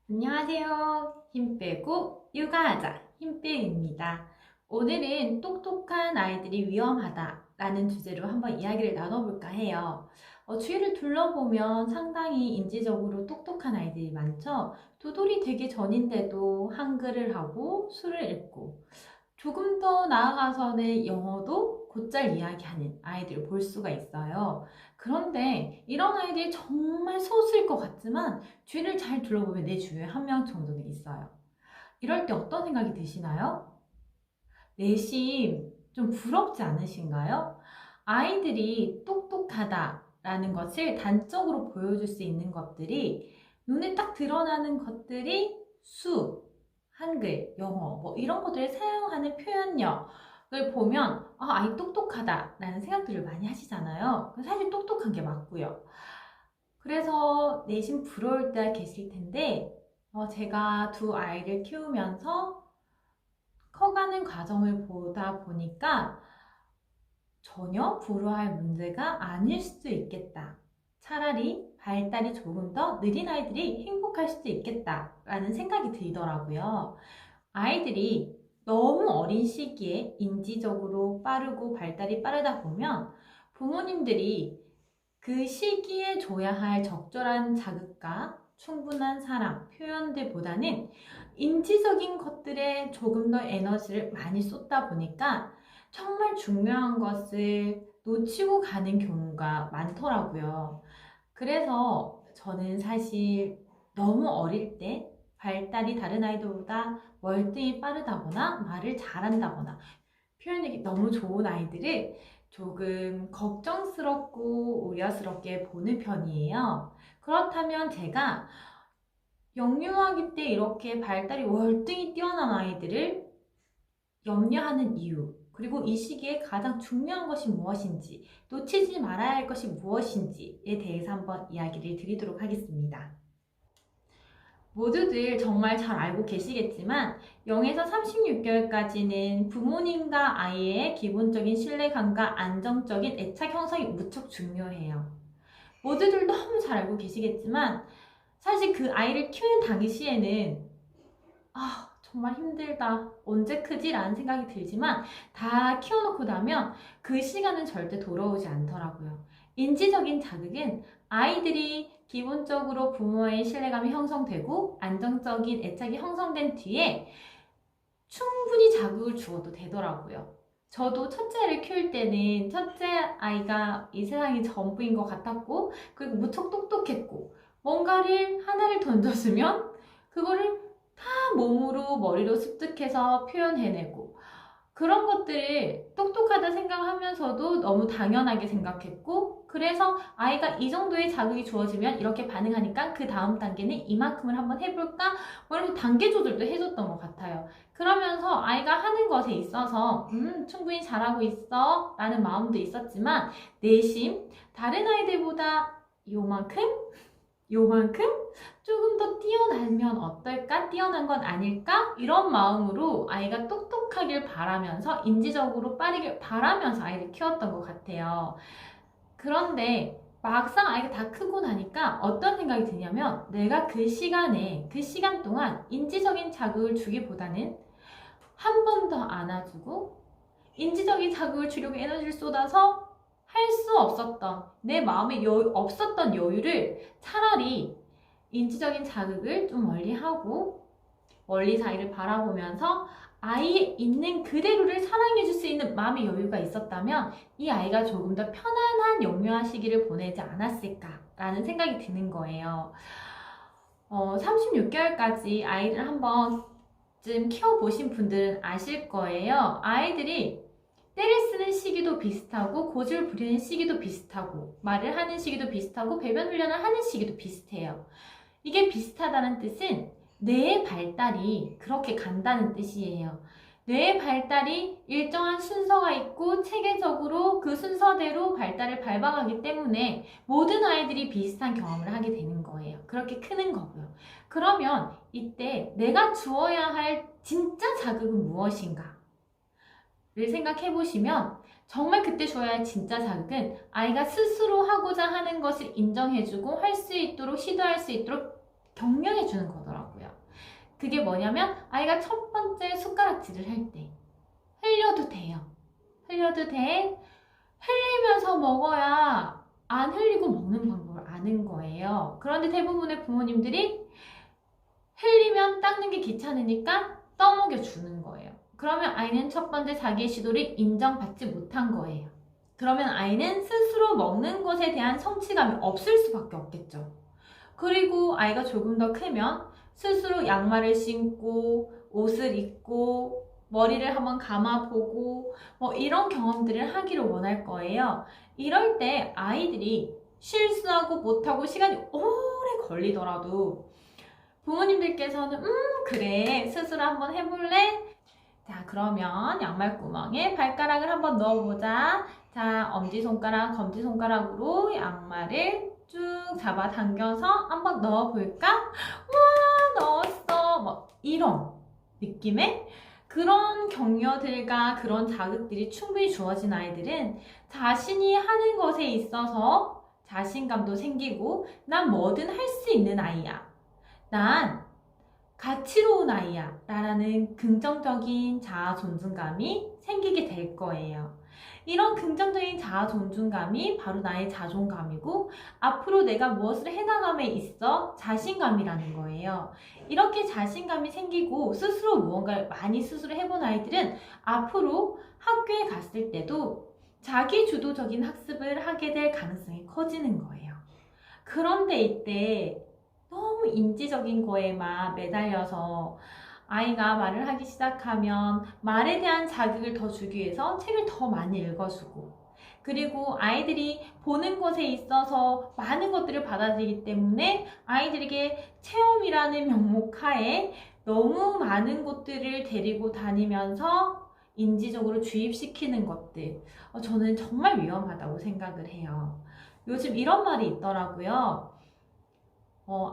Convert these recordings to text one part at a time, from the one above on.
안녕하세요. 힘 빼고 육아하자 힘빼입니다. 오늘은 똑똑한 아이들이 위험하다라는 주제로 한번 이야기를 나눠볼까 해요. 주위를 둘러보면 상당히 인지적으로 똑똑한 아이들이 많죠. 도돌이 되기 전인데도 한글을 하고 수를 읽고 조금 더 나아가서는 영어도 곧잘 이야기하는 아이들을 볼 수가 있어요. 그런데 이런 아이들이 정말 소수일 것 같지만 주위를 잘 둘러보면 내 주위에 한 명 정도는 있어요. 이럴 때 어떤 생각이 드시나요? 내심 좀 부럽지 않으신가요? 아이들이 똑똑하다라는 것을 단적으로 보여줄 수 있는 것들이 눈에 딱 드러나는 것들이 수, 한글, 영어 뭐 이런 것들을 사용하는 표현력을 보면 아이 똑똑하다라는 생각들을 많이 하시잖아요. 사실 똑똑한 게 맞고요. 그래서 내심 부러울 때 계실 텐데 제가 두 아이를 키우면서 커가는 과정을 보다 보니까 전혀 불우할 문제가 아닐 수도 있겠다. 차라리 발달이 조금 더 느린 아이들이 행복할 수도 있겠다라는 생각이 들더라고요. 아이들이 너무 어린 시기에 인지적으로 빠르고 발달이 빠르다 보면 부모님들이 그 시기에 줘야 할 적절한 자극과 충분한 사랑, 표현들보다는 인지적인 것들에 조금 더 에너지를 많이 쏟다 보니까 정말 중요한 것을 놓치고 가는 경우가 많더라고요. 그래서 저는 사실 너무 어릴 때 발달이 다른 아이들보다 월등히 빠르다거나 말을 잘한다거나 표현력이 너무 좋은 아이들을 조금 걱정스럽고 우려스럽게 보는 편이에요. 그렇다면 제가 영유아기 때 이렇게 발달이 월등히 뛰어난 아이들을 염려하는 이유, 그리고 이 시기에 가장 중요한 것이 무엇인지, 놓치지 말아야 할 것이 무엇인지에 대해서 한번 이야기를 드리도록 하겠습니다. 모두들 정말 잘 알고 계시겠지만 0에서 36개월까지는 부모님과 아이의 기본적인 신뢰감과 안정적인 애착 형성이 무척 중요해요. 모두들 너무 잘 알고 계시겠지만 사실 그 아이를 키우는 당시에는 정말 힘들다. 언제 크지? 라는 생각이 들지만 다 키워놓고 나면 그 시간은 절대 돌아오지 않더라고요. 인지적인 자극은 아이들이 기본적으로 부모의 신뢰감이 형성되고 안정적인 애착이 형성된 뒤에 충분히 자극을 주어도 되더라고요. 저도 첫째를 키울 때는 첫째 아이가 이 세상이 전부인 것 같았고, 그리고 무척 똑똑했고, 뭔가를 하나를 던졌으면 그거를 다 몸으로 머리로 습득해서 표현해내고, 그런 것들을 똑똑하다 생각하면서도 너무 당연하게 생각했고, 그래서 아이가 이 정도의 자극이 주어지면 이렇게 반응하니까 그 다음 단계는 이만큼을 한번 해볼까? 뭐 이렇게 단계 조절도 해줬던 것 같아요. 그러면서 아이가 하는 것에 있어서 충분히 잘하고 있어 라는 마음도 있었지만 내심 다른 아이들보다 요만큼? 요만큼? 조금 더 뛰어나면 어떨까? 뛰어난 건 아닐까? 이런 마음으로 아이가 똑똑하길 바라면서 인지적으로 빠르길 바라면서 아이를 키웠던 것 같아요. 그런데 막상 아이가 다 크고 나니까 어떤 생각이 드냐면 내가 그 시간에 그 시간 동안 인지적인 자극을 주기보다는 한 번 더 안아주고 인지적인 자극을 주려고 에너지를 쏟아서 할 수 없었던 내 마음에 없었던 여유를 차라리 인지적인 자극을 좀 멀리하고 멀리서 아이를 바라보면서 아이의 있는 그대로를 사랑해줄 수 있는 마음의 여유가 있었다면 이 아이가 조금 더 편안한 영유아 시기를 보내지 않았을까라는 생각이 드는 거예요. 36개월까지 아이를 한번쯤 키워보신 분들은 아실 거예요. 아이들이 때를 쓰는 시기도 비슷하고 고집을 부리는 시기도 비슷하고 말을 하는 시기도 비슷하고 배변 훈련을 하는 시기도 비슷해요. 이게 비슷하다는 뜻은 뇌의 발달이 그렇게 간다는 뜻이에요. 뇌의 발달이 일정한 순서가 있고 체계적으로 그 순서대로 발달을 밟아가기 때문에 모든 아이들이 비슷한 경험을 하게 되는 거예요. 그렇게 크는 거고요. 그러면 이때 내가 주어야 할 진짜 자극은 무엇인가? 를 생각해 보시면 정말 그때 줘야 할 진짜 자극은 아이가 스스로 하고자 하는 것을 인정해주고 할 수 있도록 시도할 수 있도록 격려해 주는 거더라고요. 그게 뭐냐면 아이가 첫 번째 숟가락질을 할 때 흘려도 돼요. 흘려도 돼. 흘리면서 먹어야 안 흘리고 먹는 방법을 아는 거예요. 그런데 대부분의 부모님들이 흘리면 닦는 게 귀찮으니까 떠먹여 주는 거예요. 그러면 아이는 첫 번째 자기의 시도를 인정받지 못한 거예요. 그러면 아이는 스스로 먹는 것에 대한 성취감이 없을 수밖에 없겠죠. 그리고 아이가 조금 더 크면 스스로 양말을 신고 옷을 입고 머리를 한번 감아보고 뭐 이런 경험들을 하기를 원할 거예요. 이럴 때 아이들이 실수하고 못하고 시간이 오래 걸리더라도 부모님들께서는 그래 스스로 한번 해볼래? 자 그러면 양말구멍에 발가락을 한번 넣어보자. 자 엄지손가락 검지손가락으로 양말을 쭉 잡아당겨서 한번 넣어볼까? 우와 넣었어. 뭐 이런 느낌의 그런 격려들과 그런 자극들이 충분히 주어진 아이들은 자신이 하는 것에 있어서 자신감도 생기고 난 뭐든 할 수 있는 아이야. 난 가치로운 아이야 라는 긍정적인 자아 존중감이 생기게 될 거예요. 이런 긍정적인 자아 존중감이 바로 나의 자존감이고 앞으로 내가 무엇을 해나감에 있어 자신감이라는 거예요. 이렇게 자신감이 생기고 스스로 무언가를 많이 스스로 해본 아이들은 앞으로 학교에 갔을 때도 자기 주도적인 학습을 하게 될 가능성이 커지는 거예요. 그런데 이때 너무 인지적인 거에만 매달려서 아이가 말을 하기 시작하면 말에 대한 자극을 더 주기 위해서 책을 더 많이 읽어주고 그리고 아이들이 보는 것에 있어서 많은 것들을 받아들이기 때문에 아이들에게 체험이라는 명목하에 너무 많은 것들을 데리고 다니면서 인지적으로 주입시키는 것들 저는 정말 위험하다고 생각을 해요. 요즘 이런 말이 있더라고요.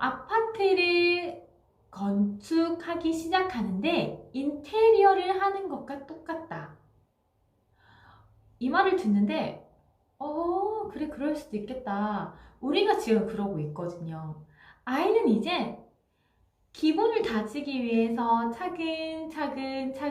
아파트를 건축하기 시작하는데 인테리어를 하는 것과 똑같다. 이 말을 듣는데 그래 그럴 수도 있겠다. 우리가 지금 그러고 있거든요. 아이는 이제 기본을 다지기 위해서 차근차근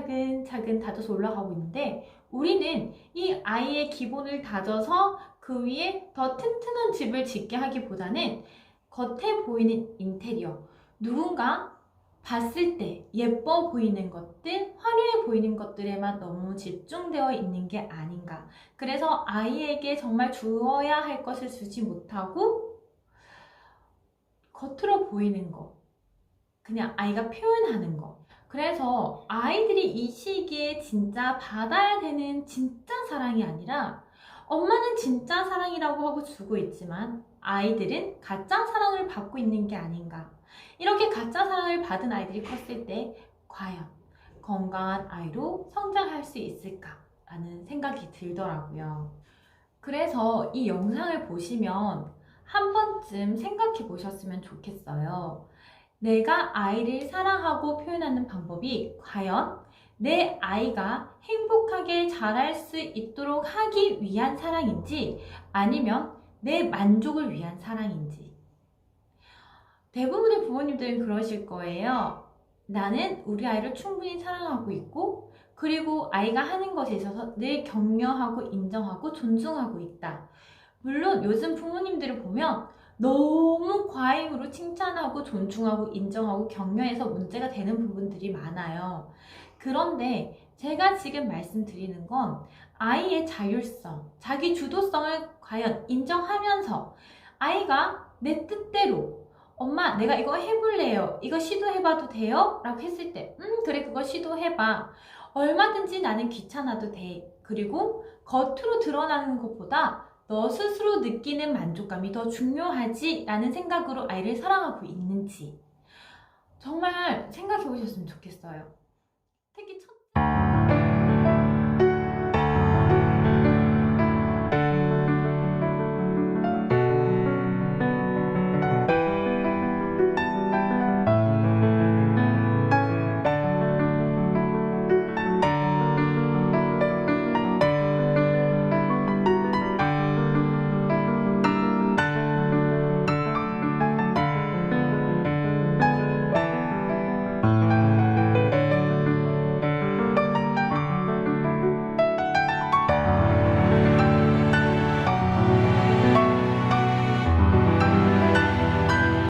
다져서 올라가고 있는데 우리는 이 아이의 기본을 다져서 그 위에 더 튼튼한 집을 짓게 하기보다는 겉에 보이는 인테리어, 누군가 봤을 때 예뻐 보이는 것들, 화려해 보이는 것들에만 너무 집중되어 있는 게 아닌가. 그래서 아이에게 정말 주어야 할 것을 주지 못하고 겉으로 보이는 거, 그냥 아이가 표현하는 거. 그래서 아이들이 이 시기에 진짜 받아야 되는 진짜 사랑이 아니라 엄마는 진짜 사랑이라고 하고 주고 있지만 아이들은 가짜 사랑을 받고 있는 게 아닌가. 이렇게 가짜 사랑을 받은 아이들이 컸을 때 과연 건강한 아이로 성장할 수 있을까라는 생각이 들더라고요. 그래서 이 영상을 보시면 한 번쯤 생각해 보셨으면 좋겠어요. 내가 아이를 사랑하고 표현하는 방법이 과연 내 아이가 행복하게 자랄 수 있도록 하기 위한 사랑인지 아니면 내 만족을 위한 사랑인지. 대부분의 부모님들은 그러실 거예요. 나는 우리 아이를 충분히 사랑하고 있고 그리고 아이가 하는 것에 있어서 늘 격려하고 인정하고 존중하고 있다. 물론 요즘 부모님들을 보면 너무 과잉으로 칭찬하고 존중하고 인정하고 격려해서 문제가 되는 부분들이 많아요. 그런데 제가 지금 말씀드리는 건 아이의 자율성, 자기 주도성을 과연 인정하면서 아이가 내 뜻대로 엄마 내가 이거 해볼래요. 이거 시도해봐도 돼요? 라고 했을 때 그래 그거 시도해봐. 얼마든지 나는 귀찮아도 돼. 그리고 겉으로 드러나는 것보다 너 스스로 느끼는 만족감이 더 중요하지 라는 생각으로 아이를 사랑하고 있는지 정말 생각해 보셨으면 좋겠어요. 특히 첫